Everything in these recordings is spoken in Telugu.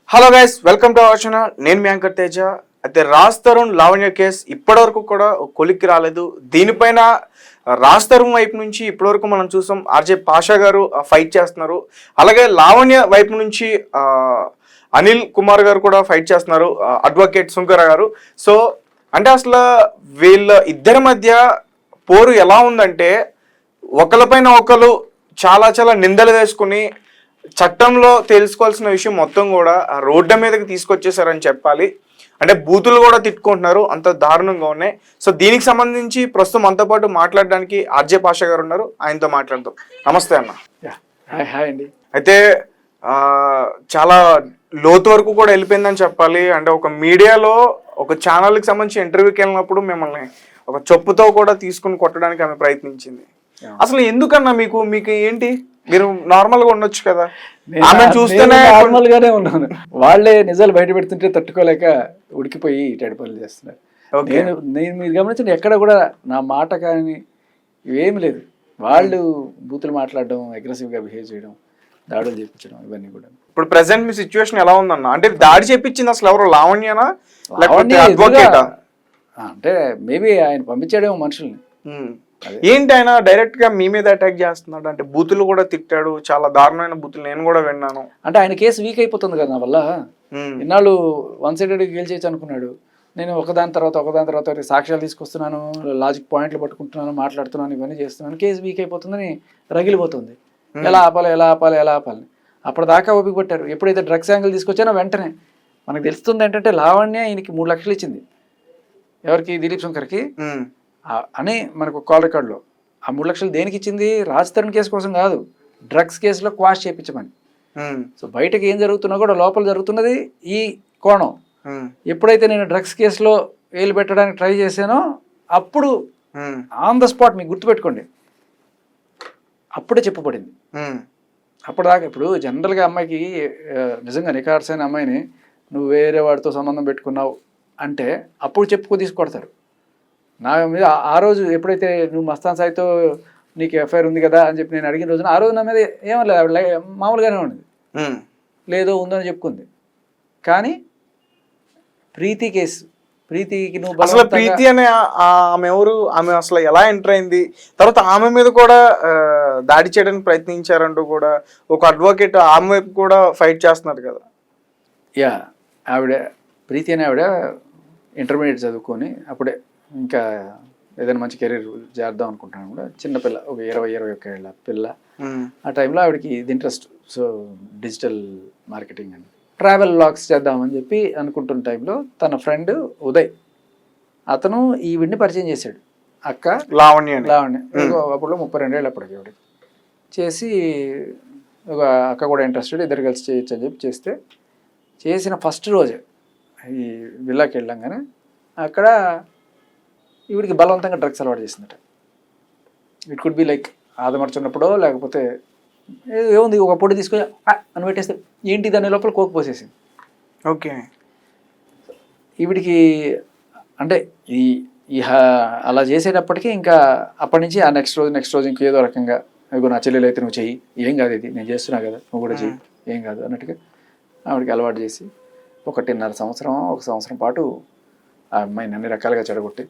Hello guys, welcome to our channel. నేను మీ యాంకర్ తేజ. అయితే రాజ్ తరుణ్ లావణ్య కేసు ఇప్పటివరకు కూడా కొలిక్కి రాలేదు. దీనిపైన రాజ్ తరుణ్ వైపు నుంచి ఇప్పటివరకు మనం చూసాం ఆర్జే పాషా గారు ఫైట్ చేస్తున్నారు. అలాగే లావణ్య వైపు నుంచి అనిల్ కుమార్ గారు కూడా ఫైట్ చేస్తున్నారు, అడ్వకేట్ సుంకర గారు. సో అంటే అసలు వీళ్ళ ఇద్దరి మధ్య పోరు ఎలా ఉందంటే ఒకరిపైన ఒకరు చాలా చాలా నిందలు వేసుకుని చట్టంలో తెలుసుకోవాల్సిన విషయం మొత్తం కూడా రోడ్డు మీదకి తీసుకొచ్చేసారని చెప్పాలి. అంటే బూతులు కూడా తిట్టుకుంటున్నారు, అంత దారుణంగా ఉన్నాయి. సో దీనికి సంబంధించి ప్రస్తుతం మనతో పాటు మాట్లాడడానికి ఆర్జే పాషా గారు ఉన్నారు, ఆయనతో మాట్లాడదాం. నమస్తే అన్న. హాయ్ అండి. అయితే చాలా లోతు వరకు కూడా వెళ్ళిపోయిందని చెప్పాలి. అంటే ఒక మీడియాలో ఒక ఛానల్కి సంబంధించి ఇంటర్వ్యూకి వెళ్ళినప్పుడు మిమ్మల్ని ఒక చెప్పుతో కూడా తీసుకుని కొట్టడానికి ఆమె ప్రయత్నించింది. అసలు ఎందుకన్నా మీకు ఏంటి, మీరు నార్మల్ గా ఉండొచ్చు కదా? ఆమె చూస్తేనే నార్మల్ గానే ఉన్నాను. వాళ్ళే నిజాలు బయట పెడుతుంటే తట్టుకోలేక ఉడికిపోయి ఇటు పనులు చేస్తున్నారు. నేను మీరు గమనించండి, ఎక్కడ కూడా నా మాట కానీ ఇవేమి లేదు. వాళ్ళు బూతులు మాట్లాడడం, అగ్రెసివ్ గా బిహేవ్ చేయడం, దాడులు చేయించడం, ఇవన్నీ కూడా. ఇప్పుడు ప్రెసెంట్ మీ సిచ్యువేషన్ ఎలా ఉందన్న? అంటే దాడి చేపించింది అసలు ఎవరు, లావణ్యనా లేకపోతే అడ్వకేటా? అంటే మేబీ ఆయన పంపించాడేమో మనుషుల్ని. ఏంటి ఆయన డైరెక్ట్ గా మీ మీద అటాక్ చేస్తున్నాడు? అంటే బూతులు కూడా తిట్టాడు, చాలా దారుణమైన బూతులు నేను కూడా విన్నాను. అంటే ఆయన కేసు వీక్ అయిపోతుంది కదా నా వల్ల. ఇన్నాళ్ళు వన్ సైడెడ్ గెలిచేయచ్చు అనుకున్నాడు. నేను ఒకదాని తర్వాత సాక్ష్యాలు తీసుకొస్తున్నాను, లాజిక్ పాయింట్లు పట్టుకుంటున్నాను, మాట్లాడుతున్నాను, ఇవన్నీ చేస్తున్నాను. కేసు వీక్ అయిపోతుందని రగిలిపోతుంది. ఎలా ఆపాలి అప్పటిదాకా ఓపిక పట్టారు. ఎప్పుడైతే డ్రగ్స్ యాంగిల్ తీసుకొచ్చానో వెంటనే మనకు తెలుస్తుంది ఏంటంటే లావణ్య ఈయనకి 3 లక్షలు ఇచ్చింది. ఎవరికి? దిలీప్ శంకర్కి అని మనకు కాల్ రికార్డులో. ఆ 3 లక్షలు దేనికి ఇచ్చింది? రాజ్ తరుణ్ కేసు కోసం కాదు, డ్రగ్స్ కేసులో క్వాష్ చేయించమని. సో బయటకు ఏం జరుగుతున్నా కూడా లోపల జరుగుతున్నది ఈ కోణం. ఎప్పుడైతే నేను డ్రగ్స్ కేసులో వేలు పెట్టడానికి ట్రై చేశానో అప్పుడు ఆన్ ద స్పాట్, మీకు గుర్తుపెట్టుకోండి, అప్పుడే చెప్పబడింది. అప్పటిదాకా ఇప్పుడు జనరల్గా అమ్మాయికి నిజంగా రికార్డ్స్ అయిన అమ్మాయిని నువ్వు వేరే వాడితో సంబంధం పెట్టుకున్నావు అంటే అప్పుడు చెప్పుకో తీసుకొడతారు. నా మీద ఆ రోజు ఎప్పుడైతే నువ్వు మస్తాన్ సాయితో నీకు ఎఫ్ఐఆర్ ఉంది కదా అని చెప్పి నేను అడిగిన రోజున ఆ రోజు నా మీద ఏమలేదు, ఆవిడ మామూలుగానే ఉన్నది, లేదో ఉందని చెప్పుకుంది. కానీ ప్రీతి కేసు, ప్రీతికి నువ్వు అసలు ప్రీతి అనే ఆమె ఎవరు, ఆమె అసలు ఎలా ఎంటర్ అయింది, తర్వాత ఆమె మీద కూడా దాడి చేయడానికి ప్రయత్నించారంటూ కూడా ఒక అడ్వకేట్ ఆమె వైపు కూడా ఫైట్ చేస్తున్నారు కదా. ఆవిడ ప్రీతి అనే ఆవిడ ఇంటర్మీడియట్ చదువుకొని అప్పుడే ఇంకా ఏదైనా మంచి కెరీర్ చేద్దాం అనుకుంటున్నాను కూడా. చిన్నపిల్ల, ఒక 20-21 ఏళ్ళ పిల్ల. ఆ టైంలో ఆవిడకి ఇది ఇంట్రెస్ట్. సో డిజిటల్ మార్కెటింగ్ అని ట్రావెల్ వ్లాగ్స్ చేద్దామని చెప్పి అనుకుంటున్న టైంలో తన ఫ్రెండ్ ఉదయ్, అతను ఈవిడ్ని పరిచయం చేశాడు. అక్క లావణ్య అప్పుడు 32 ఏళ్ళు అప్పటికి ఆవిడ చేసి, ఒక అక్క కూడా ఇంట్రెస్టెడ్, ఇద్దరు కలిసి చేయొచ్చు అని చెప్పి చేసిన ఫస్ట్ రోజే ఈ విల్లాకి వెళ్ళంగానే అక్కడ ఈవిడికి బలవంతంగా డ్రగ్స్ అలవాటు చేసిందట. ఇట్ కుడ్ బి లైక్ ఆదమర్చున్నప్పుడో లేకపోతే ఏముంది, ఒక పొడి తీసుకొని అని పెట్టేస్తే ఏంటి దాని లోపల కోక్ పోసేసింది. ఓకే. ఈవిడికి అంటే ఈ అలా చేసేటప్పటికీ ఇంకా అప్పటి నుంచి ఆ నెక్స్ట్ రోజు ఇంకేదో రకంగా, ఇగో నా చెల్లెలు అయితే నువ్వు చెయ్యి, ఏం కాదు, ఇది నేను చేస్తున్నా కదా, నువ్వు కూడా చెయ్యి, ఏం కాదు అన్నట్టుగా ఆవిడకి అలవాటు చేసి 1.5 సంవత్సరం పాటు ఆ అమ్మాయిని అన్ని రకాలుగా చెడగొట్టి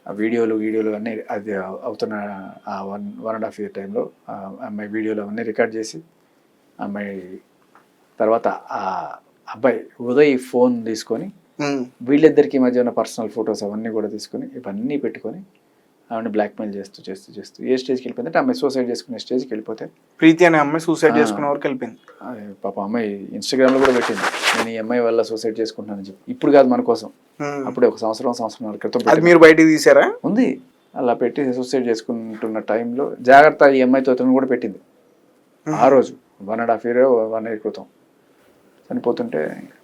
ఆ వీడియోలు అన్నీ అది అవుతున్న ఆ 1.5 year టైంలో ఆ అమ్మాయి వీడియోలు అవన్నీ రికార్డ్ చేసి, అమ్మాయి తర్వాత ఆ అబ్బాయి ఉదయ్ ఫోన్ తీసుకొని వీళ్ళిద్దరికి మధ్య ఉన్న పర్సనల్ ఫొటోస్ అవన్నీ కూడా తీసుకొని ఇవన్నీ పెట్టుకొని ఆవిడని బ్లాక్మెయిల్ చేస్తూ ఏ స్టేజ్కి వెళ్ళిపోయింది అంటే అమ్మాయి సూసైడ్ చేసుకునే స్టేజ్కి వెళ్ళిపోతే, ప్రీతి అనే అమ్మాయి సూసైడ్ చేసుకునే వరకు వెళ్ళిపోయింది. పాప అమ్మాయి ఇన్స్టాగ్రామ్లో కూడా పెట్టింది, నేను ఈ అమ్మాయి వల్ల సూసైడ్ చేసుకుంటున్నానని చెప్పి. ఇప్పుడు కాదు, మన కోసం అప్పుడే 1 సంవత్సరం క్రితం మీరు బయటకు తీసారా? ఉంది. అలా పెట్టి సూసైడ్ చేసుకుంటున్న టైంలో జాగ్రత్త ఈ అమ్మాయితో కూడా పెట్టింది. ఆ రోజు 1.5 year 1 year క్రితం చనిపోతుంటే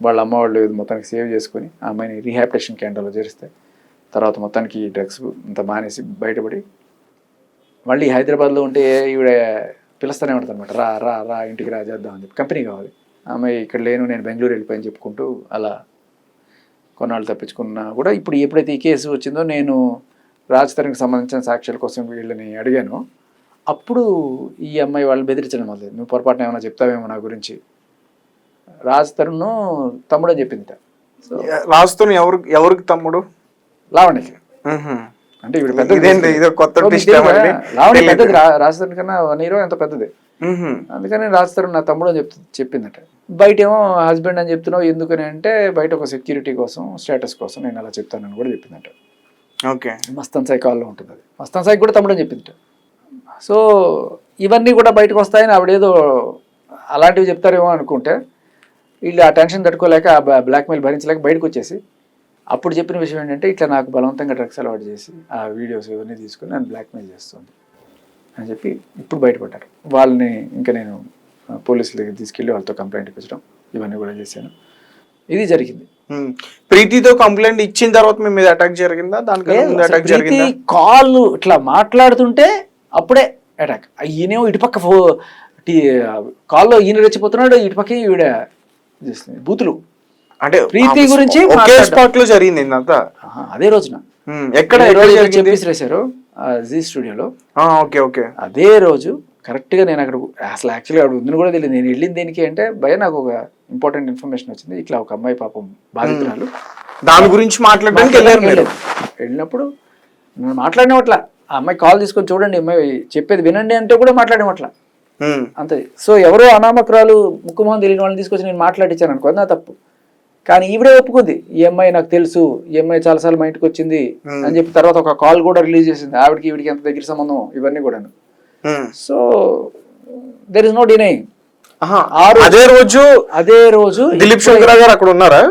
వాళ్ళ అమ్మ వాళ్ళు మొత్తానికి సేవ్ చేసుకుని ఆ అమ్మాయిని రీహాబిలిటేషన్ కేంద్రంలో చేరిస్తే, తర్వాత మొత్తానికి డ్రగ్స్ అంతా మానేసి బయటపడి మళ్ళీ హైదరాబాద్లో ఉంటే ఈవిడ పిలుస్తూనే ఉంటుంది అనమాట, రా ఇంటికి రా చేద్దాం అని చెప్పి, కంపెనీ కావాలి. అమ్మాయి ఇక్కడ లేను, నేను బెంగళూరు వెళ్ళిపోయాని చెప్పుకుంటూ అలా కొన్నాళ్ళు తప్పించుకున్నా కూడా ఇప్పుడు ఎప్పుడైతే ఈ కేసు వచ్చిందో నేను రాజ్ తరుణ్కి సంబంధించిన సాక్ష్యాల కోసం వీళ్ళని అడిగాను. అప్పుడు ఈ అమ్మాయి వాళ్ళు బెదిరించడం మొదలు, నువ్వు పొరపాటున ఏమైనా చెప్తావేమో నా గురించి, రాజ్ తరుణ్ తమ్ముడు అని చెప్పింది. సో రాజుతో ఎవరికి తమ్ముడు? లావణ్యకి. అంటే ఇప్పుడు పెద్ద ఇదో కొత్త లావణ్య పెద్దది, రాజ్ తరుణ్ కన్నా 1 year ఎంతో పెద్దది. అందుకని రాజ్ తరుణ్ నా తమ్ముడు అని చెప్పిందట. బయట ఏమో హస్బెండ్ అని చెప్తున్నావు ఎందుకని అంటే, బయట ఒక సెక్యూరిటీ కోసం, స్టేటస్ కోసం నేను అలా చెప్తానని కూడా చెప్పిందట. ఓకే, మస్తాన్ సాయి కాల్లో ఉంటుంది అది. మస్తాన్ సాయి కూడా తమ్ముడు అని చెప్పిందట. సో ఇవన్నీ కూడా బయటకు వస్తాయని ఆవిడేదో అలాంటివి చెప్తారేమో అనుకుంటే, వీళ్ళు ఆ టెన్షన్ తట్టుకోలేక, ఆ బ్లాక్మెయిల్ భరించలేక బయటకు వచ్చేసి అప్పుడు చెప్పిన విషయం ఏంటంటే, ఇట్లా నాకు బలవంతంగా డ్రగ్స్ అలవాటు చేసి ఆ వీడియోస్ ఇవన్నీ తీసుకుని నన్ను బ్లాక్మెయిల్ చేస్తుంది అని చెప్పి ఇప్పుడు బయటపడ్డారు. వాళ్ళని ఇంకా నేను పోలీసుల దగ్గర తీసుకెళ్ళి వాళ్ళతో కంప్లైంట్ ఇప్పించడం ఇవన్నీ కూడా చేశాను. ఇది జరిగింది. ప్రీతితో కంప్లైంట్ ఇచ్చిన తర్వాత మీ మీద అటాక్ జరిగిందా? దానికన్నా అటాక్ జరిగిందా? కాల్ ఇట్లా మాట్లాడుతుంటే అప్పుడే అటాక్. ఈయనేమో ఇటుపక్క కాల్లో ఈయన రెచ్చిపోతున్నాడు, ఇటుపక్క ఈవిడ బూతులు. అంటే ప్రీతి గురించి స్పాట్ లో జరిగింది ఇదంతా అదే రోజున. ఎక్కడ చెప్పేసారు జీ స్టూడియోలో. Okay okay. అదే రోజు కరెక్ట్ గా నేను అక్కడ అసలు యాక్చువల్గా అక్కడ ఉందని కూడా తెలియదు. నేను వెళ్ళింది దేనికి అంటే, భయ నాకు ఒక ఇంపార్టెంట్ ఇన్ఫర్మేషన్ వచ్చింది, ఇట్లా ఒక అమ్మాయి పాపం బాధితురాలు, దాని గురించి మాట్లాడడానికి వెళ్ళినప్పుడు నేను మాట్లాడినట్ల ఆ అమ్మాయి కాల్ తీసుకొని చూడండి, అమ్మాయి చెప్పేది వినండి అంటే కూడా మాట్లాడేమట్ల అంతే. సో ఎవరో అనామకురాలు ముక్కుమోహం తెలియని వాళ్ళని తీసుకొచ్చి నేను మాట్లాడించాను అనుకో, నా తప్పు. కానీ ఈవిడే ఒప్పుకుంది, ఈ అమ్మాయి నాకు తెలుసు, ఈ అమ్మాయి చాలాసార్లు మా ఇంటికి వచ్చింది అని చెప్పి తర్వాత ఒక కాల్ కూడా రిలీజ్ చేసింది. ఆవిడకి ఈవిడికి ఎంత దగ్గర సంబంధం ఇవన్నీ కూడా. So there is no denying. అదే రోజు దిలీప్ శంకర్ గారు అక్కడ ఉన్నారా?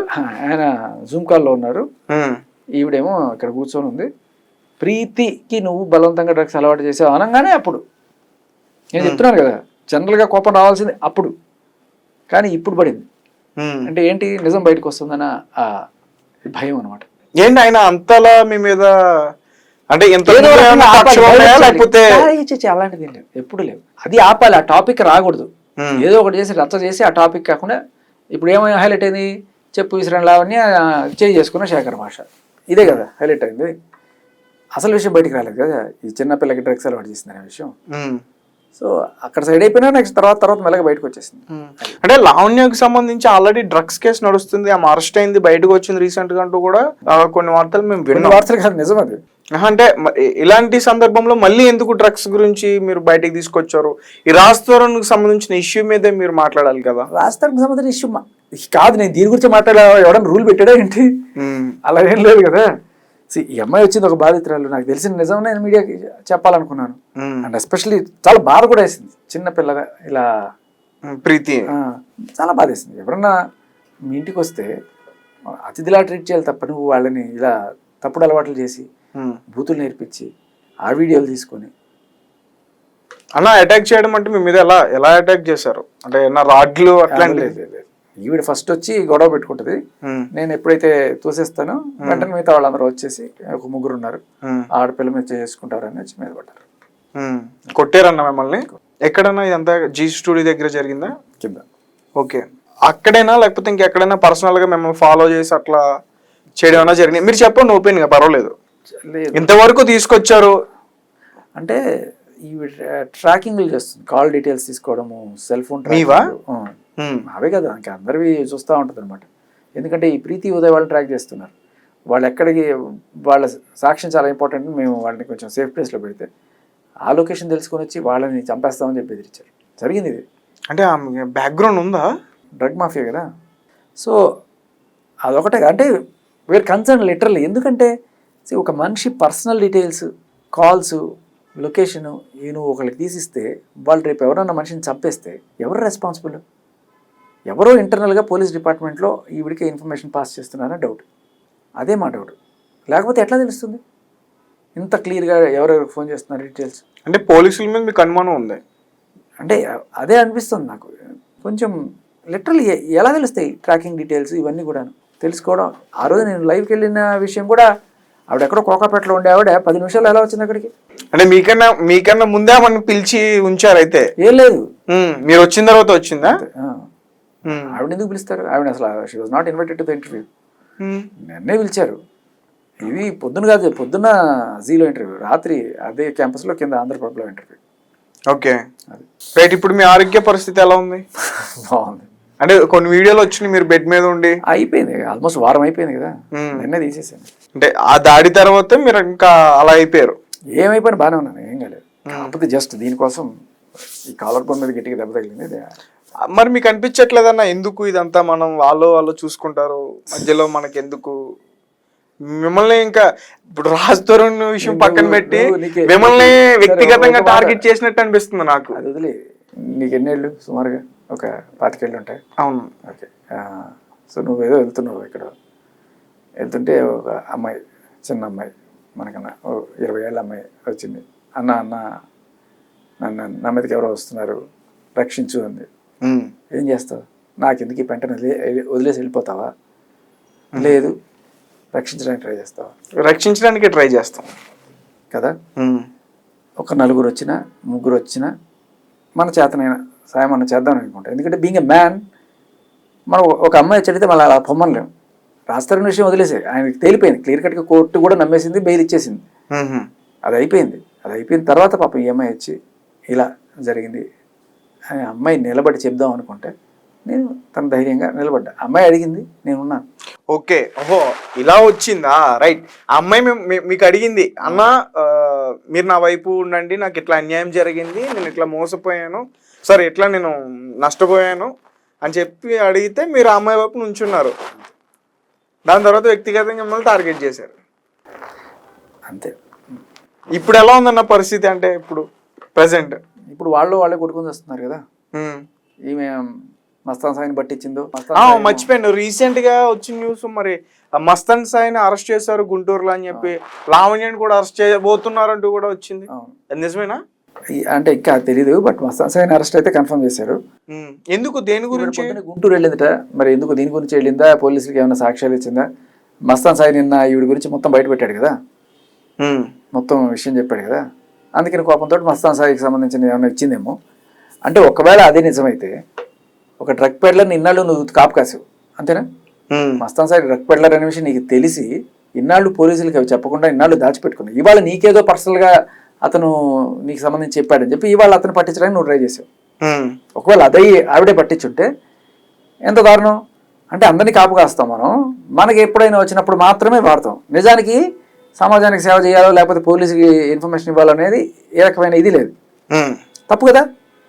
ఆయన జూమ్ కాల్ లో ఉన్నారు. ఈవిడేమో ఇక్కడ కూర్చొని ఉంది. ప్రీతికి నువ్వు బలవంతంగా డ్రగ్స్ అలవాటు చేసావు అనగానే అప్పుడు నేను చెప్తున్నాను కదా, జనరల్ గా కోపం రావాల్సింది అప్పుడు, కానీ ఇప్పుడు పడింది. అంటే ఏంటి, నిజం బయటకు వస్తుందన్న భయం అనమాట. ఏంటి ఆయన అంతలా మీ మీద అంటే అలాంటిది లేవు, ఎప్పుడు లేవు. అది ఆపాలి, ఆ టాపిక్ రాకూడదు. ఏదో ఒకటి చేసి రచ్చ చేసి ఆ టాపిక్ కాకుండా, ఇప్పుడు ఏమైనా హైలైట్ అయింది, చెప్పు విసిరని లావణ్య చేయి చేసుకున్న శేఖర్ భాష, ఇదే కదా హైలైట్ అయింది. అసలు విషయం బయటకు రాలేదు కదా, ఈ చిన్నపిల్లకి డ్రగ్స్ అలవాటు చేసింది అనే విషయం. సో అక్కడ సైడ్ అయిపోయినా నెక్స్ట్ తర్వాత మెల్లగా బయటకు వచ్చేసింది. అంటే లావణ్యకు సంబంధించి ఆల్రెడీ డ్రగ్స్ కేసు నడుస్తుంది, ఆమె అరెస్ట్ అయింది, బయటకు వచ్చింది రీసెంట్ గా అంటూ కూడా కొన్ని వార్తలు మేము విన్న వార్తలు కాదు, నిజం అది. అంటే ఇలాంటి సందర్భంలో మళ్ళీ ఎందుకు డ్రగ్స్ గురించి మీరు బయటకు తీసుకొచ్చారు? ఈ రాజ్-తరుణ్ సంబంధించిన ఇష్యూ మీదే మీరు మాట్లాడాలి కదా. రాజ్-తరుణ్ సంబంధించిన ఇష్యూ కాదు, నేను దీని గురించి మాట్లాడా, ఎవడన్నా రూల్ పెట్టాడా ఏంటి? అలా ఏం లేదు కదా. ఈ అమ్మాయి వచ్చింది ఒక బాధితురాలు, నాకు తెలిసిన నిజం నేను మీడియాకి చెప్పాలనుకున్నాను. అండ్ ఎస్పెషల్లీ చాలా బాధ కూడా వేసింది, చిన్న పిల్లగా ఇలా ప్రీతి చాలా బాధ వేసింది. ఎవరన్నా మీ ఇంటికి వస్తే అతిథిలా ట్రీట్ చేయాలి తప్ప, నువ్వు వాళ్ళని ఇలా తప్పుడు అలవాట్లు చేసి బూతులు నేర్పించి ఆ వీడియోలు తీసుకొని అలా అటాక్ చేయడం అంటే మీ మీద ఎలా అటాక్ చేశారు? అంటే రాడ్లు అట్లాంటి? ఈవిడ ఫస్ట్ వచ్చి గొడవ పెట్టుకుంటది, నేను ఎప్పుడైతే తోసేస్తానో వెంటనే మిగతా వాళ్ళందరూ వచ్చేసి ఒక 3 ఉన్నారు, ఆడపిల్ల మీద చేసుకుంటారని వచ్చి మీద పడ్డారు. కొట్టారన్న మిమ్మల్ని? ఎక్కడన్నా ఇదంతా జీ స్టూడియో దగ్గర జరిగిందా? కింద. ఓకే, అక్కడైనా లేకపోతే ఇంకెక్కడైనా పర్సనల్ గా మిమ్మల్ని ఫాలో చేసి అట్లా చేయడం అన్నా జరిగింది? మీరు చెప్పండి ఓపెన్ గా, పర్వాలేదు. ఇంతవరకు తీసుకొచ్చారు అంటే ఈవిడ ట్రాకింగ్లు చేస్తుంది, కాల్ డీటెయిల్స్ తీసుకోవడము, సెల్ ఫోన్ అవే కదా ఇంకా అందరివి చూస్తూ ఉంటుంది అనమాట. ఎందుకంటే ఈ ప్రీతి ఉదయ్ వాళ్ళు ట్రాక్ చేస్తున్నారు, వాళ్ళు ఎక్కడికి, వాళ్ళ సాక్ష్యం చాలా ఇంపార్టెంట్, మేము వాళ్ళని కొంచెం సేఫ్ ప్లేస్లో పెడితే ఆ లొకేషన్ తెలుసుకొని వచ్చి వాళ్ళని చంపేస్తామని చెప్పి ఎదిరించారు. జరిగింది ఇది. అంటే బ్యాక్గ్రౌండ్ ఉందా? డ్రగ్ మాఫియా కదా. సో అదొకటే అంటే వేర్ కన్సర్న్ లిటరల్లీ. ఎందుకంటే ఒక మనిషి పర్సనల్ డీటెయిల్స్, కాల్స్, లొకేషను నువ్వు ఒకరికి తీసిస్తే వాళ్ళు రేపు ఎవరన్నా మనిషిని చంపేస్తే ఎవరు రెస్పాన్సిబుల్? ఎవరో ఇంటర్నల్గా పోలీస్ డిపార్ట్మెంట్లో ఈవిడికే ఇన్ఫర్మేషన్ పాస్ చేస్తున్నారని డౌట్. అదే మా డౌట్. లేకపోతే ఎట్లా తెలుస్తుంది ఇంత క్లియర్గా ఎవరెవరికి ఫోన్ చేస్తున్నారు డీటెయిల్స్? అంటే పోలీసుల మీద మీకు అనుమానం ఉంది అంటే అదే అనిపిస్తుంది నాకు. కొంచెం లిటరల్లీ ఎలా తెలుస్తాయి ట్రాకింగ్ డీటెయిల్స్ ఇవన్నీ కూడా తెలుసుకోవడం? ఆ రోజు నేను లైవ్కి వెళ్ళిన విషయం కూడా, ఆవిడ ఎక్కడో కోకాపేటలో ఉండే ఆవిడ 10 నిమిషాలు ఎలా వచ్చింది అక్కడికి? అంటే మీకన్నా ముందే మన పిలిచి ఉంచారు? అయితే ఏం లేదు, మీరు వచ్చిన తర్వాత వచ్చిందా? ఆవిడ ఎందుకు పిలుస్తారు? ఆవిడ అసలు she was not invited to the interview. నన్నే పిలిచారు. ఇది పొద్దున కాదు, పొద్దున్న జీలో ఇంటర్వ్యూ, రాత్రి అదే క్యాంపస్లో కింద ఆంధ్రప్రభలో ఇంటర్వ్యూ. Okay right. ఇప్పుడు మీ ఆరోగ్య పరిస్థితి ఎలా ఉంది? బాగుంది. అంటే కొన్ని వీడియోలు వచ్చినాయి మీరు బెడ్ మీద ఉండి. అయిపోయింది, ఆల్మోస్ట్ వారం అయిపోయింది కదా, నిన్నే తీసేసాను. అంటే ఆ దాడి తర్వాత మీరు ఇంకా అలా అయిపోయారు? ఏమైపోయినా బాగానే ఉన్నాను, ఏం కాలేదు. కాకపోతే జస్ట్ దీనికోసం ఈ కాలర్ బోన్ మీద గట్టిగా దెబ్బ తగిలింది. మరి మీకు అనిపించట్లేదన్నా ఎందుకు ఇదంతా మనం వాళ్ళు చూసుకుంటారు, మధ్యలో మనకి ఎందుకు? మిమ్మల్ని ఇంకా ఇప్పుడు రాజతరుణ్ విషయం పక్కన పెట్టి మిమ్మల్ని వ్యక్తిగతంగా టార్గెట్ చేసినట్టు అనిపిస్తుంది నాకు. అది వదిలే, నీకు ఎన్నేళ్ళు సుమారుగా? ఒక 25 ఏళ్ళు ఉంటాయి. అవును. ఓకే. సో నువ్వేదో వెళ్తున్నావు, ఇక్కడ వెళ్తుంటే ఒక అమ్మాయి, చిన్న అమ్మాయి, మనకన్నా 20 ఏళ్ళ అమ్మాయి వచ్చింది. అన్న నా మీదకి ఎవరో వస్తున్నారు, రక్షించు అంది. ఏం చేస్తావు? నాకు ఎందుకు ఈ పెంటను వదిలేసి వెళ్ళిపోతావా? లేదు, రక్షించడానికి ట్రై చేస్తావా? రక్షించడానికి ట్రై చేస్తాం కదా. ఒక 4 వచ్చినా 3 వచ్చినా మన చేతనైనా సాయం మనం చేద్దాం అనుకుంటాం. ఎందుకంటే బీయింగ్ ఎ మ్యాన్, మనం ఒక అమ్మాయి చెడితే మళ్ళీ అలా పొమ్మలేం. రాజతరుణ్ విషయం వదిలేసే, ఆయనకి తేలిపోయింది, క్లియర్ కట్గా కోర్టు కూడా నమ్మేసింది, బెయిల్ ఇచ్చేసింది. అది అయిపోయిన తర్వాత పాపం ఈ అమ్మాయి వచ్చి ఇలా జరిగింది అని అమ్మాయి నిలబడి చెప్దాం అనుకుంటే నేను తన ధైర్యంగా నిలబడ్డా. అమ్మాయి అడిగింది, నేనున్నాను. ఓకే, ఓహో ఇలా వచ్చిందా, రైట్. ఆ అమ్మాయి మీకు అడిగింది, అన్న మీరు నా వైపు ఉండండి, నాకు ఇట్లా అన్యాయం జరిగింది, నేను ఇట్లా మోసపోయాను, సరే ఇట్లా నేను నష్టపోయాను అని చెప్పి అడిగితే మీరు ఆ అమ్మాయి వైపు నుంచున్నారు. దాని తర్వాత వ్యక్తిగతంగా మిమ్మల్ని టార్గెట్ చేశారు, అంతే. ఇప్పుడు ఎలా ఉందన్న పరిస్థితి? అంటే ఇప్పుడు ప్రెసెంట్ ఇప్పుడు వాళ్ళే కొట్టుకుని వస్తున్నారు కదా. ఈమె మస్తాన్ సాయిని పట్టించిందో, మర్చిపోయాను, రీసెంట్ గా వచ్చిన న్యూస్. మరి మస్తాన్ సాయిని అరెస్ట్ చేశారు గుంటూరులో అని చెప్పి, లావణ్యని కూడా అరెస్ట్ చేయబోతున్నారు అంటూ కూడా వచ్చింది, నిజమేనా? అంటే ఇంకా తెలీదు, బట్ మస్తాన్ సాయిని అరెస్ట్ అయితే కన్ఫర్మ్ చేశారు. ఎందుకు, దేని గురించి? గుంటూరు వెళ్ళిందట, మరి ఎందుకు, దీని గురించి వెళ్ళిందా, పోలీసులకి ఏమైనా సాక్ష్యాలు ఇచ్చిందా? మస్తాన్ సాయి నిన్న ఈవిడ గురించి మొత్తం బయట పెట్టాడు కదా, మొత్తం విషయం చెప్పాడు కదా, అందుకని కోపంతో మస్తాన్ సాయికి సంబంధించిన ఏమైనా ఇచ్చిందేమో. అంటే ఒకవేళ అదే నిజమైతే ఒక డ్రగ్ పెడ్లర్ని ఇన్నాళ్ళు నువ్వు కాపు కాసావు, అంతేనా? మస్తాన్ సాయి డ్రగ్ పెడ్లర్ అనే విషయం నీకు తెలిసి ఇన్నాళ్ళు పోలీసులకి అవి చెప్పకుండా ఇన్నాళ్ళు దాచిపెట్టుకున్నావు. ఇవాళ నీకేదో పర్సనల్గా అతను నీకు సంబంధించి చెప్పాడని చెప్పి ఇవాళ అతను పట్టించడానికి నువ్వు ట్రై చేసావు. ఒకవేళ అదే ఆవిడే పట్టించుంటే ఎంత దారుణం. అంటే అందరినీ కాపు కాస్తాం మనం, మనకి ఎప్పుడైనా వచ్చినప్పుడు మాత్రమే వాడతాం. నిజానికి సమాజానికి సేవ చేయాలో లేకపోతే పోలీసుకి ఇన్ఫర్మేషన్ ఇవ్వాలనేది ఏ రకమైన ఇది లేదు. తప్పు కదా.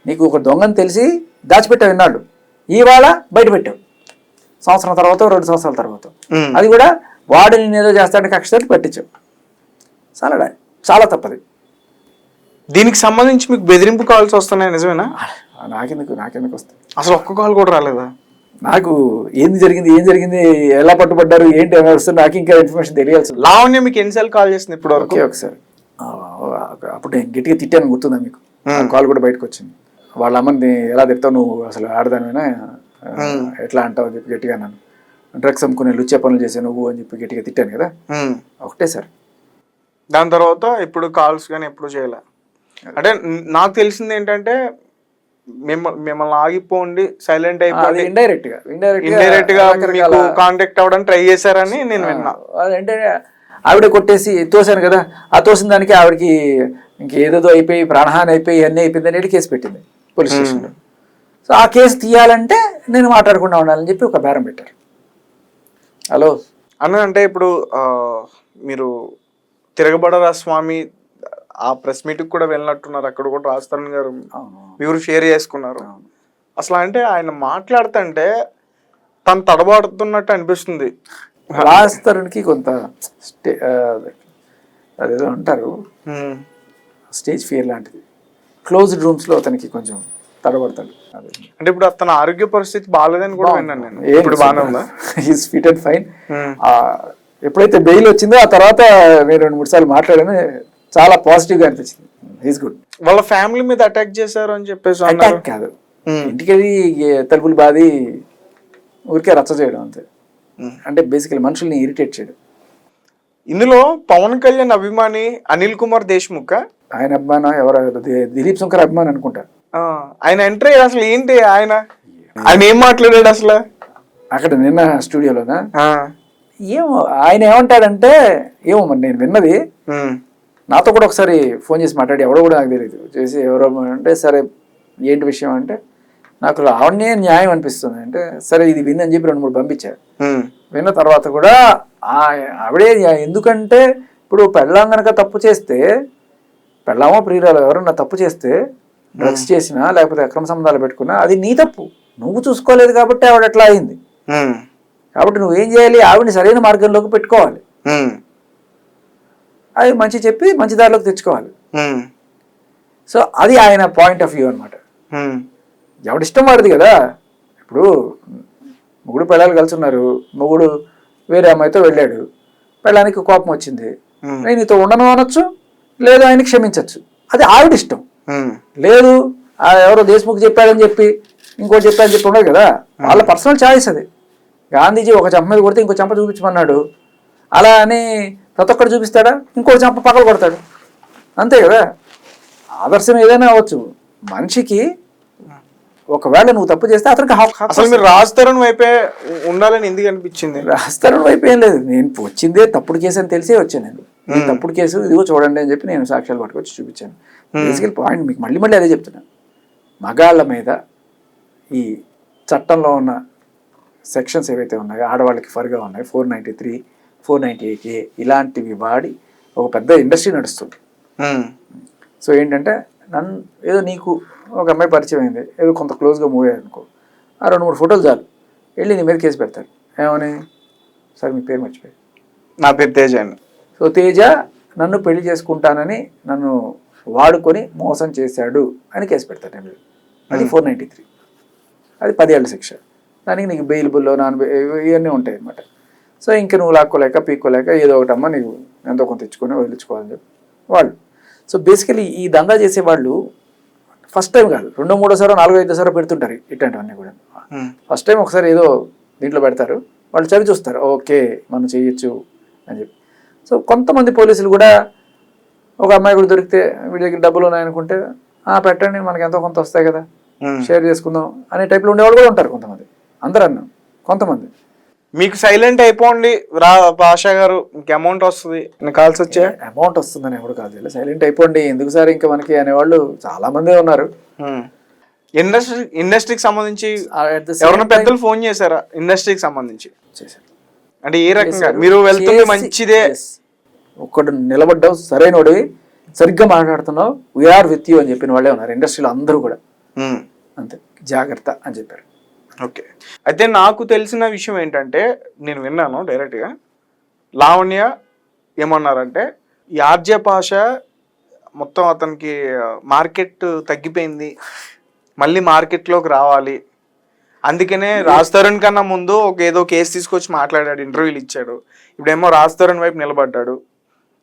నీకు ఒక దొంగని తెలిసి దాచిపెట్టావు ఇన్నాళ్ళు, ఇవాళ బయట పెట్టావు, సంవత్సరం తర్వాత 2 సంవత్సరాల తర్వాత. అది కూడా వాడు నేను ఏదో చేస్తాడని కక్షతో పట్టించావు. చాలా తప్పది. దీనికి సంబంధించి మీకు బెదిరింపు కాల్స్ వస్తున్నాయి, నిజమేనా? నాకెందుకు వస్తాయి? అసలు ఒక్క కాల్ కూడా రాలేదా? నాకు ఏం జరిగింది, ఎలా పట్టుబడ్డారు, ఏంటి అని వస్తుంది, నాకు ఇంకా ఇన్ఫర్మేషన్ తెలియాల్సి. లావణ్య మీకు ఎన్నిసార్లు కాల్ చేసింది ఇప్పుడు వరకు? ఒకసారి, అప్పుడు నేను గట్టిగా తిట్టాను, గుర్తుందా మీకు? కాల్ కూడా బయటకు వచ్చింది. వాళ్ళ అమ్మని ఎలా తిడతావు నువ్వు, అసలు ఆడదానివైనా ఎట్లా అంటావు అని చెప్పి గట్టిగా అన్నాను. డ్రగ్స్ అమ్ముకునే లుచ్చే పనులు చేసే నువ్వు అని చెప్పి గట్టిగా తిట్టాను కదా, ఒకటే సార్. దాని తర్వాత ఇప్పుడు కాల్స్ కానీ ఎప్పుడు చేయలే. అంటే నాకు తెలిసింది ఏంటంటే మిమ్మల్ని ఆగిపోండి, సైలెంట్ అయిపోండి, ఇండైరెక్ట్ గా మీకు కాంటాక్ట్ అవ్వడానికి ట్రై చేశారని నేను విన్నా. అంటే ఆవిడ కొట్టేసి తోసాను కదా, ఆ తోసిన దానికి ఆవిడకి ఇంకేదేదో అయిపోయి ప్రాణహాని అయిపోయి అన్నీ అయిపోయింది అనేది కేసు పెట్టింది పోలీస్ స్టేషన్లో. సో ఆ కేసు తీయాలంటే నేను మాట్లాడకుండా ఉండాలని చెప్పి ఒక బేరం పెట్టారు. హలో అన్న, అంటే ఇప్పుడు మీరు తిరగబడరా స్వామి ఆ ప్రెస్ మీట్కి కూడా వెళ్ళినట్టున్నారు, అక్కడ కూడా రాజతరుణ్ గారు మీరు షేర్ చేసుకున్నారు. అసలు అంటే ఆయన మాట్లాడుతుంటే తను తడబాడుతున్నట్టు అనిపిస్తుంది. రాజతరుణ్కి కొంత అదేదో అంటారు స్టేజ్ ఫియర్ లాంటిది, క్లోజ్డ్ రూమ్స్లో అతనికి కొంచెం తడబడతాడు. అంటే ఇప్పుడు అతని ఆరోగ్య పరిస్థితి బాగాలేదని కూడా విన్నాను నేను. ఇప్పుడు బాగానే ఉందా? He's fit and fine. ఎప్పుడైతే బెయిల్ వచ్చిందో ఆ తర్వాత నేను 2-3 సార్లు మాట్లాడాను, చాలా పాజిటివ్గా అనిపించింది. He's good. వాళ్ళ ఫ్యామిలీ మీద అటాక్ చేశారు అని చెప్పేసి? అటాక్ కాదు, ఇంటికెళ్ళి తలుపులు బాది ఊరికే రచ్చ చేయడం అంతే. అంటే బేసికలీ మనుషుల్ని ఇరిటేట్ చేయడం. ఇందులో పవన్ కళ్యాణ్ అభిమాని అనిల్ కుమార్ దేశ్ముఖ్, ఆయన అభిమాన ఎవరు, దిలీప్ శంకర్ అభిమాని అనుకుంటా. ఆయన ఎంట్రీ అసలు ఏంటి, ఆయన ఏం మాట్లాడాడు అసలు అక్కడ నిన్న స్టూడియోలోనా? ఏమో ఆయన ఏమంటాడంటే, ఏమో మరి నేను విన్నది, నాతో కూడా ఒకసారి ఫోన్ చేసి మాట్లాడి, ఎవడో కూడా నాకు తెలియదు, చేసి ఎవరో అంటే సరే ఏంటి విషయం అంటే, నాకు లావణ్యే న్యాయం అనిపిస్తుంది. అంటే సరే ఇది విన్ అని చెప్పి 2-3 పంపించారు. ఉమ్, విన్న తర్వాత కూడా ఆవిడే ఎందుకంటే ఇప్పుడు పెళ్ళాం కనుక తప్పు చేస్తే, పెళ్ళామో ప్రియురాలు ఎవరన్నా తప్పు చేస్తే, డ్రగ్స్ చేసినా లేకపోతే అక్రమ సంబంధాలు పెట్టుకున్నా అది నీ తప్పు, నువ్వు చూసుకోలేదు కాబట్టి ఆవిడ అట్లా అయింది. ఉమ్, కాబట్టి నువ్వేం చేయాలి, ఆవిడని సరైన మార్గంలోకి పెట్టుకోవాలి, ఉమ్, అది మంచి చెప్పి మంచి దారిలోకి తెచ్చుకోవాలి. ఉమ్, సో అది ఆయన పాయింట్ ఆఫ్ వ్యూ అనమాట. ఉమ్, ఎవడిష్టం వాడిది కదా. ఇప్పుడు మొగుడు పెళ్ళాలు కలిసి ఉన్నారు, మొగుడు వేరే అమ్మాయితో వెళ్ళాడు, పెళ్ళానికి కోపం వచ్చింది, నేను నీతో ఉండను అనొచ్చు, లేదు ఆయన క్షమించవచ్చు, అది ఆవిడ ఇష్టం. ఉమ్, లేదు ఎవరో దేశముఖ్ చెప్పాడని చెప్పి ఇంకోటి చెప్పాడని చెప్పి ఉండదు కదా, వాళ్ళ పర్సనల్ చాయిస్ అది. గాంధీజీ ఒక చెంప మీద కొడితే ఇంకో చెంప చూపించమన్నాడు, అలా అని ప్రతి ఒక్కరు చూపిస్తాడా, ఇంకో చెంప పక్కలు కొడతాడు, అంతే కదా. ఆదర్శం ఏదైనా అవ్వచ్చు, మనిషికి ఒకవేళ నువ్వు తప్పు చేస్తే అతనికి అసలు మీరు రాజ్ వైపే ఉండాలని ఎందుకు అనిపించింది? రాస్తారు వైపు ఏం లేదు, నేను వచ్చిందే తప్పుడు కేసు అని తెలిసే వచ్చాను. నేను ఈ తప్పుడు కేసు ఇదిగో చూడండి అని చెప్పి నేను సాక్ష్యాలు పట్టుకొచ్చి చూపించాను. బేసికల్ పాయింట్ మీకు మళ్ళీ మళ్ళీ అదే చెప్తున్నాను, మగాళ్ళ మీద ఈ చట్టంలో ఉన్న సెక్షన్స్ ఏవైతే ఉన్నాయో ఆడవాళ్ళకి ఫర్గా ఉన్నాయి, 493, 498A ఇలాంటివి వాడి ఒక పెద్ద ఇండస్ట్రీ నడుస్తుంది. సో ఏంటంటే నన్ను ఏదో నీకు ఒక అమ్మాయి పరిచయం అయింది, ఏదో కొంత క్లోజ్గా మూవ్ అయ్యారు అనుకో, ఆ 2-3 ఫోటోలు చాలు వెళ్ళి నీ మీద కేసు పెడతారు. ఏమని, సార్ మీ పేరు మర్చిపోయి, నా పేరు తేజ అని. సో తేజ నన్ను పెళ్లి చేసుకుంటానని నన్ను వాడుకొని మోసం చేశాడు అని కేసు పెడతాడు నేను. అది 493, అది 10 ఏళ్ల శిక్ష. దానికి నీకు బెయిలబుల్లో ఇవన్నీ ఉంటాయి అన్నమాట. సో ఇంక నువ్వు లాక్కోలేక పీక్కోలేక ఏదో ఒకటమ్మా నీకు ఎంతో కొంత తెచ్చుకొని వదిలించుకోవాలని చెప్పి వాళ్ళు. సో బేసికలీ ఈ దందా చేసేవాళ్ళు ఫస్ట్ టైం కాదు, 2, 3 సారో 4, 5 సారో పెడుతుంటారు ఇట్లాంటివన్నీ కూడా. ఫస్ట్ టైం ఒకసారి ఏదో దీంట్లో పెడతారు, వాళ్ళు చవి చూస్తారు, ఓకే మనం చేయొచ్చు అని చెప్పి. సో కొంతమంది పోలీసులు కూడా ఒక అమ్మాయి కూడా దొరికితే వీడి దగ్గర డబ్బులు ఉన్నాయనుకుంటే పెట్టండి మనకి ఎంతో కొంత వస్తాయి కదా షేర్ చేసుకుందాం అనే టైప్లో ఉండేవాళ్ళు కూడా ఉంటారు కొంతమంది. అందరూ అన్నాం కొంతమంది. మీకు సైలెంట్ అయిపోండి భాషా గారు, ఇంక అమౌంట్ వస్తుంది కాల్స్ వచ్చే అమౌంట్ వస్తుందని ఎవరు కాదు, సైలెంట్ అయిపోండి ఎందుకు సార్ ఇంకా మనకి అనేవాళ్ళు చాలా మందే ఉన్నారు. ఇండస్ట్రీకి సంబంధించి ఎవరైనా పెద్దలు ఫోన్ చేశారా ఇండస్ట్రీకి సంబంధించి? చేశారు. అంటే ఏ రకంగా మీరు వెళ్తుంది మంచిదే, ఒక్కడు నిలబడ్డావు సరైనోడి సరిగ్గా మాట్లాడుతున్నావు, వీఆర్ విత్ యూ అని చెప్పిన వాళ్ళే ఉన్నారు ఇండస్ట్రీలో అందరూ కూడా. అంతే, జాగ్రత్త అని చెప్పారు. ఓకే, అయితే నాకు తెలిసిన విషయం ఏంటంటే నేను విన్నాను డైరెక్ట్గా, లావణ్య ఏమన్నారంటే ఈ ఆర్జే పాష మొత్తం అతనికి మార్కెట్ తగ్గిపోయింది, మళ్ళీ మార్కెట్లోకి రావాలి, అందుకనే రాజ్ తరుణ్ కన్నా ముందు ఏదో కేసు తీసుకొచ్చి మాట్లాడాడు, ఇంటర్వ్యూలు ఇచ్చాడు, ఇప్పుడేమో రాజ్ తరుణ్ వైపు నిలబడ్డాడు.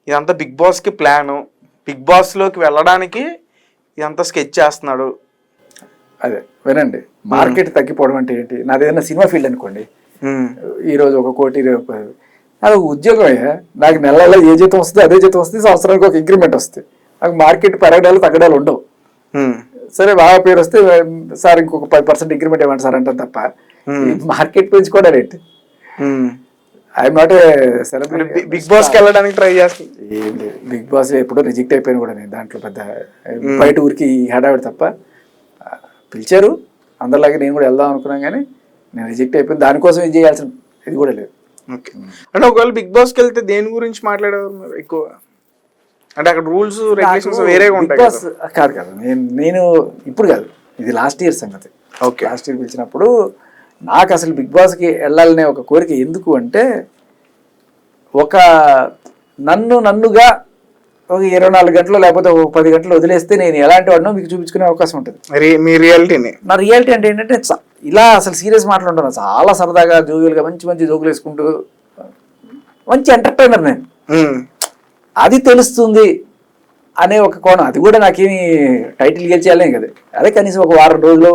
ఇదంతా బిగ్ బాస్కి ప్లాను, బిగ్ బాస్లోకి వెళ్ళడానికి ఇదంతా స్కెచ్ చేస్తున్నాడు. అదే వినండి, మార్కెట్ తగ్గిపోవడం అంటే ఏంటి? నాది ఏదైనా సినిమా ఫీల్డ్ అనుకోండి, ఈరోజు 1 కోటి అది ఉద్యోగం అయ్యా, నాకు నెలలో ఏ జీతం వస్తుంది అదే జీతం వస్తుంది, సంవత్సరానికి ఒక ఇంక్రిమెంట్ వస్తుంది, నాకు మార్కెట్ పెరగడాలు తగ్గడాలు ఉండవు. సరే బాగా పేరు వస్తే సార్ ఇంకొక 10% ఇంక్రిమెంట్ ఇవ్వండి సార్ అంటారు తప్ప మార్కెట్ పెంచుకోవడం ఏంటి? I'm not a celebrity. Big బాస్కి వెళ్ళడానికి ట్రై చేస్తాను, ఏం లేదు, బిగ్ బాస్ ఎప్పుడో రిజెక్ట్ అయిపోయాను కూడా నేను, దాంట్లో పెద్ద బయట ఊరికి హడావిడి తప్ప. పిలిచారు అందరిలాగే నేను కూడా వెళ్దాం అనుకున్నాను, కానీ నేను రిజెక్ట్ అయిపోయింది, దానికోసం ఇది చేయాల్సిన ఇది కూడా లేదు. ఓకే, అంటే ఒకవేళ బిగ్ బాస్కి వెళ్తే దేని గురించి మాట్లాడేవారు మీరు ఎక్కువ? అంటే అక్కడ రూల్స్ రెగ్యులేషన్స్ వేరేగా ఉంటాయి కాదు కదా, నేను ఇప్పుడు కాదు, ఇది లాస్ట్ ఇయర్ సంగతి. ఓకే, లాస్ట్ ఇయర్ పిలిచినప్పుడు నాకు అసలు బిగ్ బాస్కి వెళ్ళాలనే ఒక కోరిక ఎందుకు అంటే, ఒక నన్నుగా ఒక 24 గంటలు లేకపోతే ఒక 10 గంటలు వదిలేస్తే నేను ఎలాంటి వాడినో మీకు చూపించుకునే అవకాశం ఉంటుంది. మీ రియాలిటీని. నా రియాలిటీ అంటే ఏంటంటే ఇలా అసలు సీరియస్ మాట్లాడుతున్నాను, చాలా సరదాగా జోగులుగా మంచి జోకులు వేసుకుంటూ మంచి ఎంటర్టైనర్ నేను, అది తెలుస్తుంది అనే ఒక కోణం. అది కూడా నాకేమి టైటిల్ గెలిచేయాలనే కదా, అదే కనీసం ఒక వారం రోజులు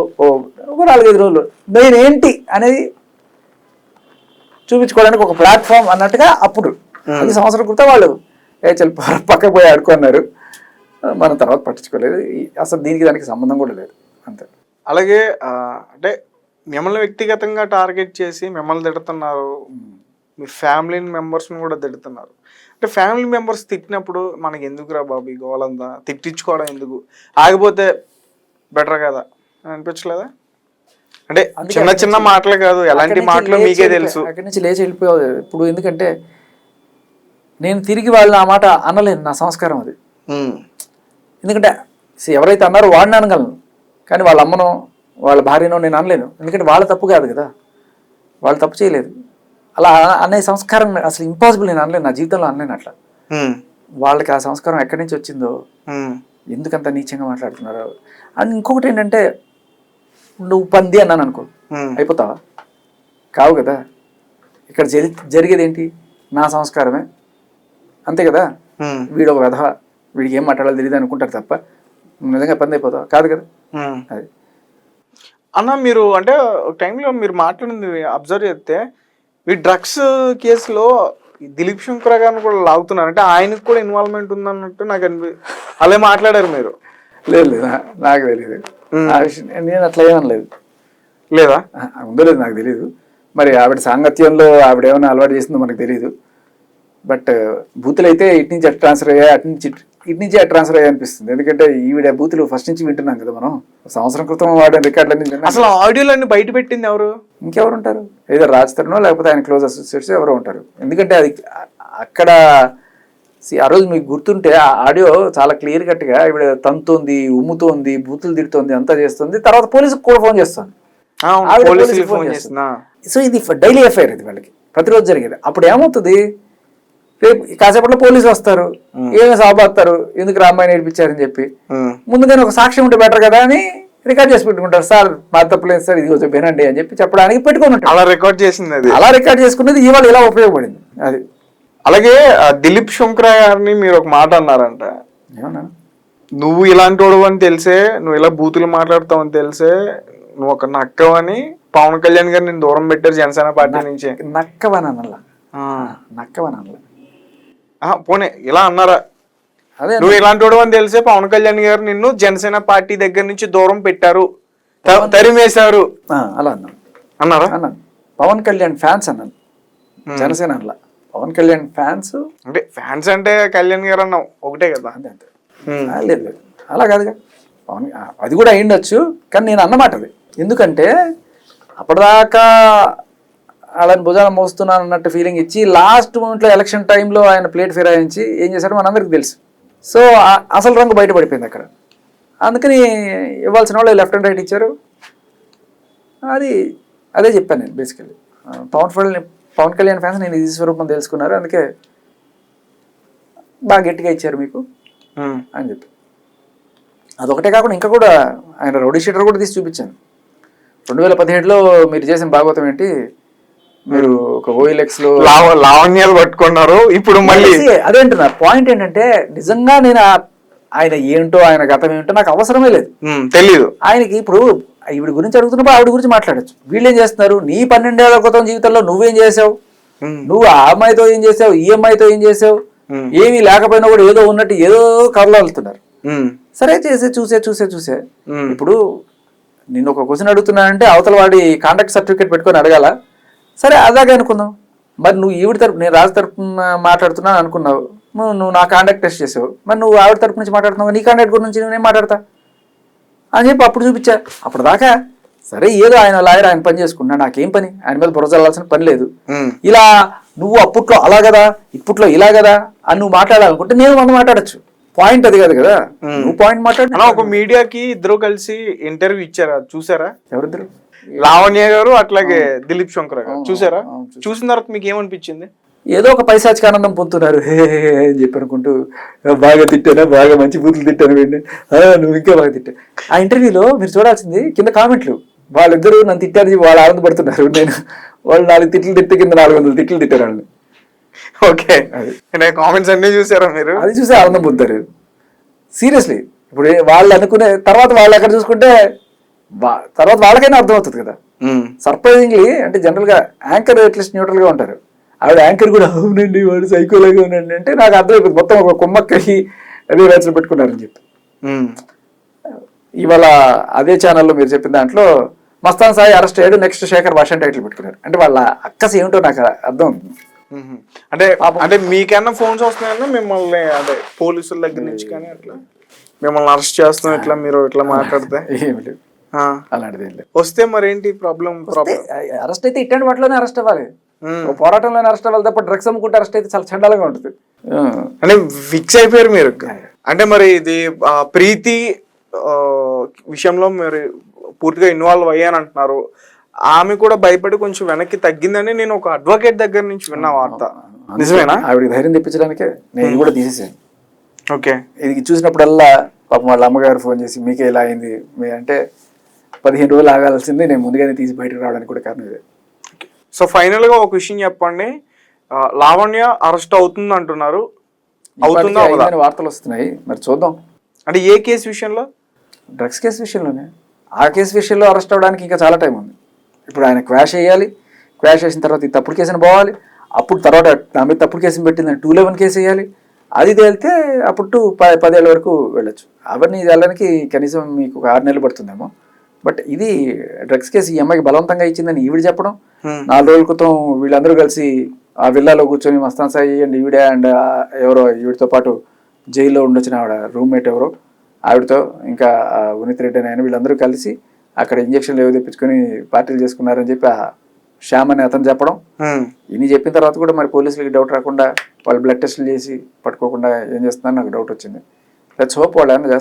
ఒక 4-5 రోజులు నేనేంటి అనేది చూపించుకోవడానికి ఒక ప్లాట్ఫామ్ అన్నట్టుగా అప్పుడు. అది సంవత్సరం క్రితం వాళ్ళు చల్ పక్కకు పోయి ఆడుకున్నారు, మన తర్వాత పట్టించుకోలేదు, అసలు దీనికి దానికి సంబంధం కూడా లేదు అంతే. అలాగే అంటే మిమ్మల్ని వ్యక్తిగతంగా టార్గెట్ చేసి మిమ్మల్ని తిడుతున్నారు, మీ ఫ్యామిలీ మెంబర్స్ని కూడా తిడుతున్నారు. అంటే ఫ్యామిలీ మెంబర్స్ తిట్టినప్పుడు మనకి ఎందుకురా బాబు ఈ గోలంతా, తిట్టించుకోవడం ఎందుకు, ఆగిపోతే బెటర్ కదా అనిపించలేదా? అంటే చిన్న చిన్న మాటలు కాదు, ఎలాంటి మాటలు మీకే తెలుసు. అక్కడి నుంచి లేచి వెళ్ళిపోయావు ఇప్పుడు. ఎందుకంటే నేను తిరిగి వాళ్ళని ఆ మాట అనలేను, నా సంస్కారం అది. ఎందుకంటే ఎవరైతే అన్నారో వాడిని అనగలను, కానీ వాళ్ళ అమ్మనో వాళ్ళ భార్యనో నేను అనలేను. ఎందుకంటే వాళ్ళ తప్పు కాదు కదా, వాళ్ళు తప్పు చేయలేదు. అలా అనే సంస్కారం అసలు ఇంపాసిబుల్, నేను అనలేను, నా జీవితంలో అనలేను అట్లా. వాళ్ళకి ఆ సంస్కారం ఎక్కడి నుంచి వచ్చిందో, ఎందుకంత నీచంగా మాట్లాడుతున్నారు. అండ్ ఇంకొకటి ఏంటంటే, నువ్వు పంది అన్నాను అనుకో, అయిపోతావా? కావు కదా. ఇక్కడ జరిగేది ఏంటి, నా సంస్కారమే, అంతే కదా. వీడు ఒక వెధవ, వీడికి ఏం మాట్లాడాలో తెలియదు అనుకుంటారు తప్ప నిజంగా పంది అయిపోతావా? కాదు కదా. అది అన్న మీరు అంటే ఒక టైంలో మీరు మాట్లాడింది అబ్జర్వ్ చేస్తే, ఈ డ్రగ్స్ కేసులో దిలీప్ శంకర్ గారిని కూడా లాగుతున్నారు, అంటే ఆయనకు కూడా ఇన్వాల్వ్మెంట్ ఉందన్నట్టు నాకు అలా మాట్లాడారు మీరు. లేదు లేదు, నాకు తెలియదు ఆ విషయం, నేను అట్లా ఏమనలేదు. లేదా ఉందో లేదు నాకు తెలియదు. మరి ఆవిడ సాంగత్యంలో ఆవిడ ఏమైనా అలవాటు చేసిందో మనకు తెలియదు. బట్ బూతులు అయితే ఇటు నుంచి అటు ట్రాన్స్ఫర్ అయ్యాయి, ఇటు నుంచి అటు ట్రాన్స్ఫర్ అయ్యాయి అనిపిస్తుంది. ఎందుకంటే ఈవిడ బూతులు ఫస్ట్ నుంచి వింటున్నాం కదా మనం. సంవత్సరం క్రితం వాడిన రికార్డులన్నీ. అసలు ఆడియోలన్నీ బయట పెట్టింది ఎవరు? ఇంకెవరు ఉంటారు? ఏదో రాజ్ తరుణో లేకపోతే ఆయన క్లోజ్ అసోసియేట్స్ ఎవరో ఉంటారు. ఎందుకంటే అది అక్కడ ఆ రోజు మీకు గుర్తుంటే ఆ ఆడియో చాలా క్లియర్ కట్గా ఈవిడ తంతోంది, ఉమ్ముతోంది, బూతులు తిడుతోంది, అంతా చేస్తుంది. తర్వాత పోలీసుకు కూడా ఫోన్ చేస్తుంది. సో ఇది డైలీ ఎఫ్ఐఆర్, ఇది వాళ్ళకి ప్రతిరోజు జరిగేది. అప్పుడు ఏమవుతుంది, రేపు కాసేపట్లో పోలీసులు వస్తారు, ఏమి సాబాస్తారు, ఎందుకు రామాయణ నేర్పించారని చెప్పి ముందుగానే ఒక సాక్ష్యం ఉంటే బెటర్ కదా అని రికార్డ్ చేసి పెట్టుకుంటారు. సార్ మా తప్పలేదు సార్, ఇది కొంచెం వినండి అని చెప్పి చెప్పడానికి పెట్టుకుని అలా రికార్డ్ చేసింది. అది అలా రికార్డ్ చేసుకున్నది ఇవాళ ఇలా ఉపయోగపడింది. అది అలాగే దిలీప్ శంకర్ గారిని మీరు ఒక మాట అన్నారంట, ఏమన్నా నువ్వు ఇలాంటి వాడు అని తెలిసే, నువ్వు ఇలా బూతులు మాట్లాడతావు అని తెలిసే నువ్వు ఒక నక్కవని పవన్ కళ్యాణ్ గారు నేను దూరం పెట్టారు జనసేన పార్టీ నుంచి. నక్కవనలా, నక్కవనలా, పోనీ ఇలా అన్నారా? అదే నువ్వు ఇలాంటి వాడు అని తెలిసే పవన్ కళ్యాణ్ గారు నిన్ను జనసేన పార్టీ దగ్గర నుంచి దూరం పెట్టారు, తరిమేశారు అలా అన్నారా? అన్నాను. పవన్ కళ్యాణ్ ఫ్యాన్స్ అన్నాను, జనసేన అలా. పవన్ కళ్యాణ్ ఫ్యాన్స్ అంటే ఫ్యాన్స్ అంటే కళ్యాణ్ గారు అన్నావు ఒకటే కదా. అంతే అంతే. లేదు లేదు అలా కాదుగా. పవన్ అది కూడా అయ్యుండొచ్చు, కానీ నేను అన్నమాట అది. ఎందుకంటే అప్పటిదాకా వాళ్ళని భుజాలు మోస్తున్నాను అన్నట్టు ఫీలింగ్ ఇచ్చి లాస్ట్ మూమెంట్లో ఎలక్షన్ టైంలో ఆయన ప్లేట్ ఫిరాయించి ఏం చేశారో మనందరికి తెలుసు. సో అసలు రంగు బయటపడిపోయింది అక్కడ. అందుకని ఇవ్వాల్సిన వాళ్ళు లెఫ్ట్ అండ్ రైట్ ఇచ్చారు. అదే చెప్పాను నేను బేసికల్లీ. పవన్ కళ్యాణ్ ఫ్యాన్స్ నేను ఇది స్వరూపం తెలుసుకున్నారు, అందుకే బాగా గట్టిగా ఇచ్చారు మీకు అని చెప్పి. అదొకటే కాకుండా ఇంకా కూడా ఆయన రౌడీ షీటర్ కూడా తీసి చూపించాను. 2017లో మీరు చేసిన భాగవతం ఏంటి, మీరు ఒక ఓఎల్ఎక్స్ లో లావణ్యాలు పట్టుకున్నారు. ఇప్పుడు మళ్ళీ అదే అంటున్నా. పాయింట్ ఏంటంటే నిజంగా నేను ఆయన ఏంటో ఆయన గతం ఏంటో నాకు అవసరమే లేదు, తెలీదు. ఆయనకి ఇప్పుడు ఈవిడ గురించి అడుగుతున్నప్పుడు ఆవిడ గురించి మాట్లాడచ్చు. వీళ్ళు ఏం చేస్తున్నారు, నీ 12 ఏళ్ల క్రితం జీవితంలో నువ్వేం చేసావు, నువ్వు ఆ అమ్మాయితో ఏం చేసావు, ఈ అమ్మాయితో ఏం చేసావు, ఏమీ లేకపోయినా కూడా ఏదో ఉన్నట్టు ఏదో కథలు వెళ్తున్నారు. సరే చూసే ఇప్పుడు నిన్ను ఒక క్వశ్చన్ అడుగుతున్నానంటే అవతల వాడి కాంటాక్ట్ సర్టిఫికేట్ పెట్టుకొని అడగాల. సరే అలాగే అనుకుందాం. మరి నువ్వు ఈవిడ తరపు, నేను రాజు తరపున మాట్లాడుతున్నాను అనుకున్నావు, నువ్వు నా కాంటాక్ట్ టెస్ట్ చేసావు. మరి నువ్వు ఆవిడ తరపు నుంచి మాట్లాడుతున్నావు, నీ కాంటాక్ట్ గురించి నేను మాట్లాడతా అని చెప్పి అప్పుడు చూపించా. అప్పుడు దాకా సరే ఏదో ఆయన లాయర్, ఆయన పని చేసుకున్నా, నాకేం పని, ఆయన మీద బుర్ర చల్లాల్సిన పని లేదు. ఇలా నువ్వు అప్పట్లో అలా కదా, ఇప్పట్లో ఇలా కదా అని నువ్వు మాట్లాడాలనుకుంటే నేను మనం మాట్లాడచ్చు. పాయింట్ అది కాదు కదా, నువ్వు పాయింట్ మాట్లాడు. ఒక మీడియాకి ఇద్దరు కలిసి ఇంటర్వ్యూ ఇచ్చారా, చూసారా? ఎవరిద్దరు? లావణ్య గారు అట్లాగే దిలీప్ శంకర్ గారు, చూసారా? చూసిన తర్వాత మీకు ఏమనిపించింది? ఏదో ఒక పైశాచిక ఆనందం పొందుతున్నారు అని చెప్పి అనుకుంటూ, బాగా తిట్టానా, బాగా మంచి బూతులు తిట్టాను, నువ్వు ఇంకా బాగా తిట్టా. ఆ ఇంటర్వ్యూలో మీరు చూడాల్సింది కింద కామెంట్లు. వాళ్ళిద్దరూ నన్ను తిట్టారు, వాళ్ళు ఆనందపడుతున్నారు. వాళ్ళు 4 తిట్లు తిట్టే కింద 400 తిట్లు తిట్టారు వాళ్ళని. ఓకే, కామెంట్స్ అన్ని చూసారా మీరు? అది చూసి ఆనందం పొందుతారు సీరియస్లీ. ఇప్పుడు వాళ్ళు అనుకునే తర్వాత వాళ్ళు ఎక్కడ చూసుకుంటే తర్వాత వాళ్ళకైనా అర్థమవుతుంది కదా. సర్ప్రైజింగ్లీ అంటే జనరల్ గా యాంకర్ అట్లీస్ట్ న్యూట్రల్ గా ఉంటారు, ఆవిడ యాంకర్ కూడా అవునండి వాడు సైకోలాగా ఉన్నాడు అంటే నాకు అర్థమైపోతుంది మొత్తం ఒక కుమ్మక్కకి అదే రేట్స్ పెట్టుకున్నారని చెప్పి. ఇవాళ అదే ఛానల్లో మీరు చెప్పిన దాంట్లో మస్తాన్ సాయి అరెస్ట్ అయ్యాడు, నెక్స్ట్ శేఖర్ భాష టైటిల్ పెట్టుకున్నారు. అంటే వాళ్ళ అక్కస్ ఏమిటో నాకు అర్థం. అంటే మీకన్నా ఫోన్స్ వస్తున్నాయన్నా మిమ్మల్ని, అదే పోలీసుల దగ్గర నుంచి కానీ అట్లా మిమ్మల్ని అరెస్ట్ చేస్తాం ఇట్లా మీరు ఇట్లా మాట్లాడితే? ఏమి లేదు, అలాంటిది ఏం లేదు. వస్తే మరేంటి ప్రాబ్లం? అరెస్ట్ అయితే ఇట్లాంటి వాటిలోనే అరెస్ట్ అవ్వాలి, పోరాటంలోనే అరెస్ట్ అవ్వాలి తప్ప డ్రగ్స్ అమ్ముకుంటే అరెస్ట్ అయితే చాలా చండాలంగా ఉంటుంది. అంటే ఫిక్స్ అయిపోయారు మీరు. అంటే మరి ఇది ప్రీతి విషయంలో మీరు పూర్తిగా ఇన్వాల్వ్ అయ్యాను అంటున్నారు. ఆమె కూడా భయపడి కొంచెం వెనక్కి తగ్గిందని నేను ఒక అడ్వకేట్ దగ్గర నుంచి విన్నా వార్త. నిజమేనా? ఆవిడకి ధైర్యం తెప్పించడానికే నేను ఇది కూడా తీసేసాను. ఓకే. ఇది చూసినప్పుడల్లా పాపం వాళ్ళ అమ్మగారు ఫోన్ చేసి మీకే ఇలా అయింది మీ అంటే 15 రోజులు ఆగాల్సింది, నేను ముందుగానే తీసి బయటకు రావడానికి కూడా కారణం ఇదే. సో ఫైనల్ గా ఒక విషయం చెప్పండి, లావణ్య అరెస్ట్ అవుతుంది అంటున్నారు, అవుతుందా అయిందని వార్తలు వస్తున్నాయి, మరి చూద్దాం. అంటే ఏ కేసు విషయంలో? డ్రగ్స్ కేసు విషయంలోనే. ఆ కేసు విషయంలో అరెస్ట్ అవ్వడానికి ఇంకా చాలా టైం ఉంది. ఇప్పుడు ఆయన క్వాష్ వేయాలి, క్వాష్ వేసిన తర్వాత ఈ తప్పుడు కేసుని పోవాలి, అప్పుడు తర్వాత నా మీద తప్పుడు కేసుని పెట్టిందని 211 కేసు వేయాలి, అది తేలితే అప్పుడు 10 ఏళ్ళ వరకు వెళ్ళొచ్చు. అవన్నీ వెళ్ళడానికి కనీసం మీకు ఒక 6 నెలలు పడుతుందేమో. బట్ ఇది డ్రగ్స్ కేసు ఈ అమ్మాయికి బలవంతంగా ఇచ్చిందని ఈవిడ చెప్పడం, 4 రోజుల క్రితం వీళ్ళందరూ కలిసి ఆ విల్లాలో కూర్చొని మస్తాన్ సాయి అండ్ ఈవిడ అండ్ ఎవరో ఈవిడతో పాటు జైల్లో ఉండొచ్చిన ఆవిడ రూమ్మేట్ ఎవరో ఆవిడతో ఇంకా ఉనిత్ రెడ్డి అని ఆయన వీళ్ళందరూ కలిసి అక్కడ ఇంజక్షన్లు ఏవో తెప్పించుకొని పార్టీలు చేసుకున్నారని చెప్పి ఆ శ్యామ్ అని అతను చెప్పడం. ఇన్ని చెప్పిన తర్వాత కూడా మరి పోలీసులకి డౌట్ రాకుండా వాళ్ళు బ్లడ్ టెస్టులు చేసి పట్టుకోకుండా ఏం చేస్తున్నారని నాకు డౌట్ వచ్చింది. లెట్స్ హోప్ వాళ్ళు ఏమైనా చేస్తారు.